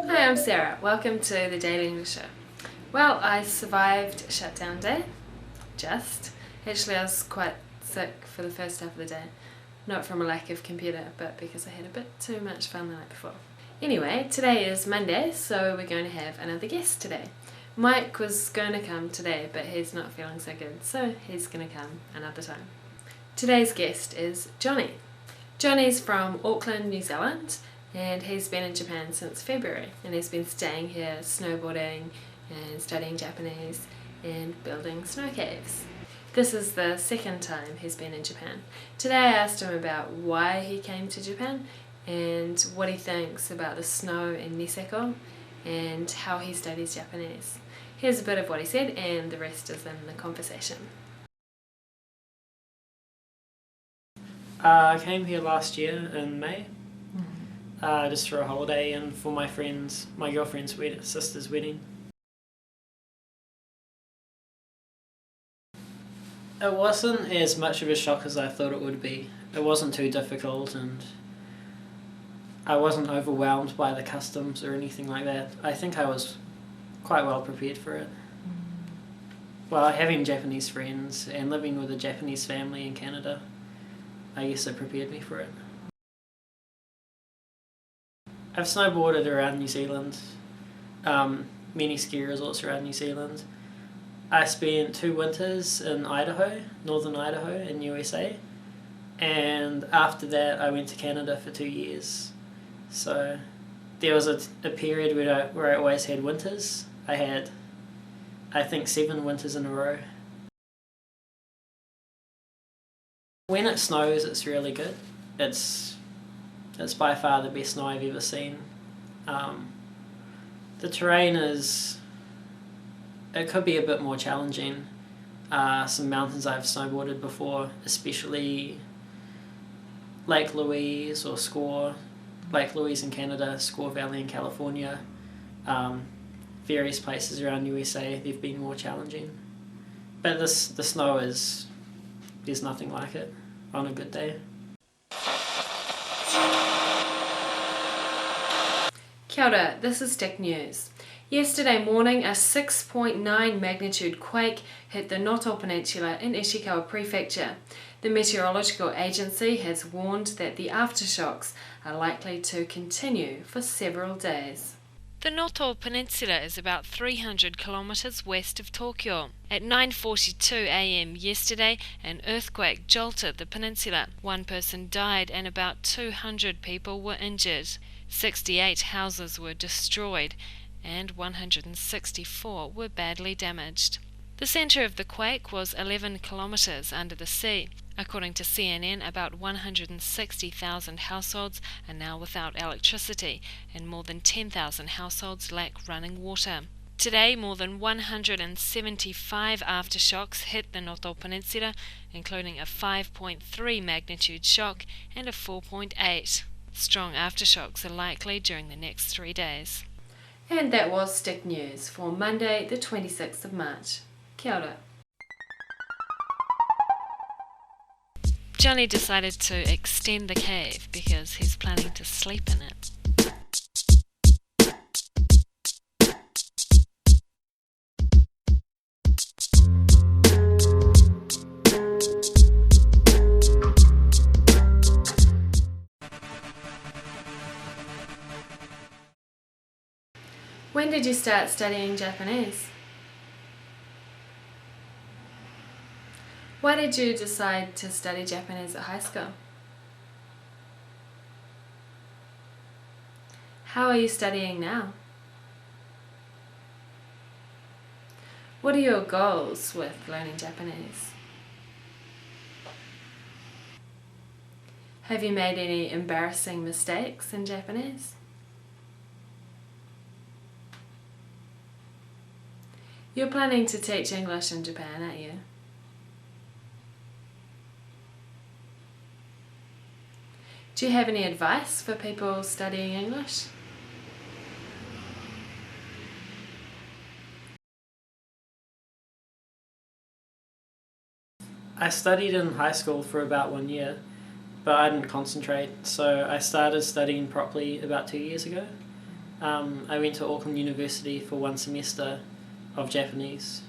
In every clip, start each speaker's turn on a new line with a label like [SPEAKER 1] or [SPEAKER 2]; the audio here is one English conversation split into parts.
[SPEAKER 1] Hi, I'm Sarah. Welcome to the Daily English Show. Well, I survived shutdown day. Actually, I was quite sick for the first half of the day. Not from a lack of computer, but because I had a bit too much fun the night before. Anyway, today is Monday, so we're going to have another guest today. Mike was going to come today, but he's not feeling so good, so he's going to come another time. Today's guest is Jonny. Jonny's from Auckland, New Zealand, and he's been in Japan since February, and he's been staying here snowboarding and studying Japanese and building snow caves. This is the second time he's been in Japan. Today I asked him about why he came to Japan and what he thinks about the snow in Niseko and how he studies Japanese. Here's a bit of what he said, and the rest is in the conversation.
[SPEAKER 2] I came here last year in May, just for a holiday and for my girlfriend's sister's wedding. It wasn't as much of a shock as I thought it would be. It wasn't too difficult, and I wasn't overwhelmed by the customs or anything like that. I think I was quite well prepared for it. Well, having Japanese friends and living with a Japanese family in Canada, I guess it prepared me for it. I've snowboarded around New Zealand, many ski resorts around New Zealand. I spent 2 winters in Idaho, northern Idaho in USA, and after that I went to Canada for 2 years. So there was a period where I always had winters. I had, I think, 7 winters in a row. When it snows, it's really good. It's by far the best snow I've ever seen. The terrain it could be a bit more challenging. Some mountains I've snowboarded before, especially Lake Louise or Squaw, Lake Louise in Canada, Squaw Valley in California, various places around USA, they've been more challenging. But the snow there's nothing like it on a good day.
[SPEAKER 1] Kia ora, this is Stick News. Yesterday morning, a 6.9 magnitude quake hit the Noto Peninsula in Ishikawa Prefecture. The Meteorological Agency has warned that the aftershocks are likely to continue for several days. The Noto Peninsula is about 300 kilometres west of Tokyo. At 9:42 a.m. yesterday, an earthquake jolted the peninsula. 1 person died and about 200 people were injured. 68 houses were destroyed and 164 were badly damaged. The centre of the quake was 11 kilometres under the sea. According to CNN, about 160,000 households are now without electricity, and more than 10,000 households lack running water. Today, more than 175 aftershocks hit the Noto Peninsula, including a 5.3 magnitude shock and a 4.8. Strong aftershocks are likely during the next 3 days. And that was Stick News for Monday, the 26th of March. Kia ora. Jonny decided to extend the cave because he's planning to sleep in it. When did you start studying Japanese? Why did you decide to study Japanese at high school? How are you studying now? What are your goals with learning Japanese? Have you made any embarrassing mistakes in Japanese? You're planning to teach English in Japan, aren't you? Do you have any advice for people studying English?
[SPEAKER 2] I studied in high school for about 1 year, but I didn't concentrate, so I started studying properly about 2 years ago. I went to Auckland University for 1 semester of Japanese.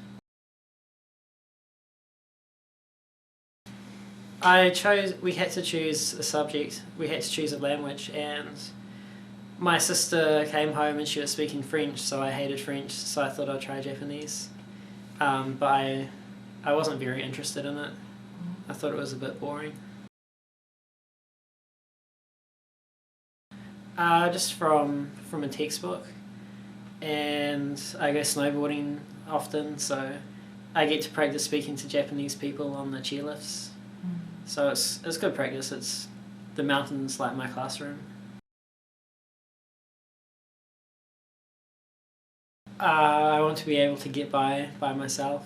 [SPEAKER 2] We had to choose a subject, we had to choose a language, and my sister came home and she was speaking French, so I hated French, so I thought I'd try Japanese. But I wasn't very interested in it. I thought it was a bit boring. Just from a textbook, and I go snowboarding often, so I get to practice speaking to Japanese people on the chairlifts. So it's good practice. The mountain's like my classroom. I want to be able to get by myself,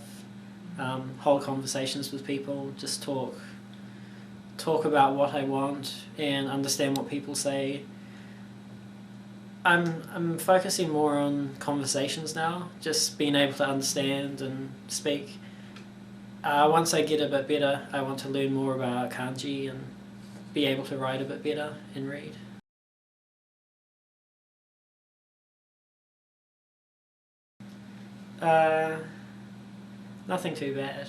[SPEAKER 2] hold conversations with people, just talk about what I want and understand what people say. I'm focusing more on conversations now, just being able to understand and speak. Once I get a bit better, I want to learn more about kanji and be able to write a bit better and read. Nothing too bad.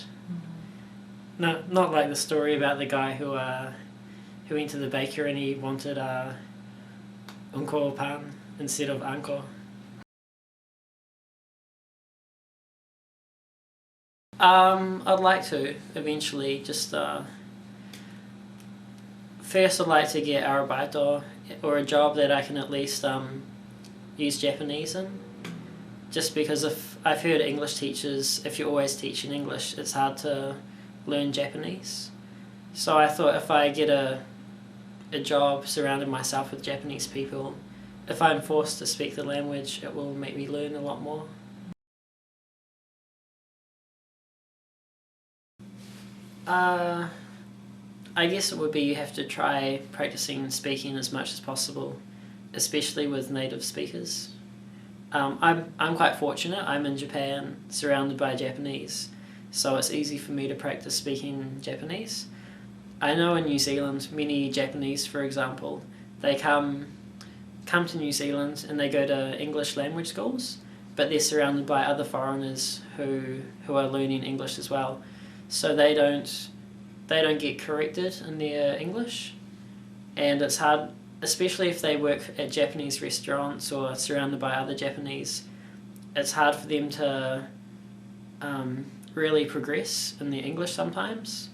[SPEAKER 2] No, not like the story about the guy who went to the baker and he wanted unko pan instead of anko. I'd like to eventually. Just first, I'd like to get arubaito, or a job that I can at least use Japanese in. Just because if I've heard English teachers, if you're always teaching English, it's hard to learn Japanese. So I thought if I get a job surrounding myself with Japanese people, if I'm forced to speak the language, it will make me learn a lot more. I guess it would be you have to try practicing speaking as much as possible, especially with native speakers. I'm quite fortunate. I'm in Japan, surrounded by Japanese, so it's easy for me to practice speaking Japanese. I know in New Zealand, many Japanese, for example, they come to New Zealand and they go to English language schools, but they're surrounded by other foreigners who are learning English as well. So they don't get corrected in their English, and it's hard, especially if they work at Japanese restaurants or surrounded by other Japanese. It's hard for them to really progress in their English sometimes.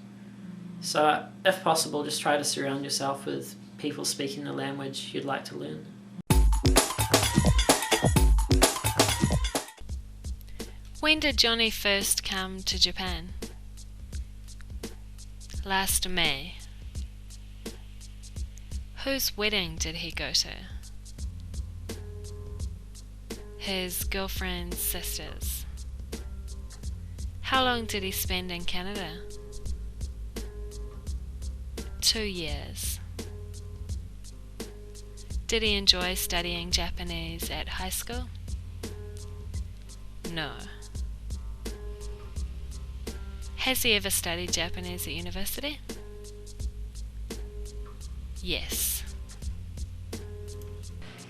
[SPEAKER 2] So if possible, just try to surround yourself with people speaking the language you'd like to learn.
[SPEAKER 1] When did Jonny first come to Japan? Last May. Whose wedding did he go to? His girlfriend's sister's. How long did he spend in Canada? 2 years. Did he enjoy studying Japanese at high school? No. Has he ever studied Japanese at university? Yes.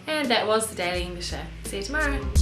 [SPEAKER 1] And that was the Daily English Show. See you tomorrow.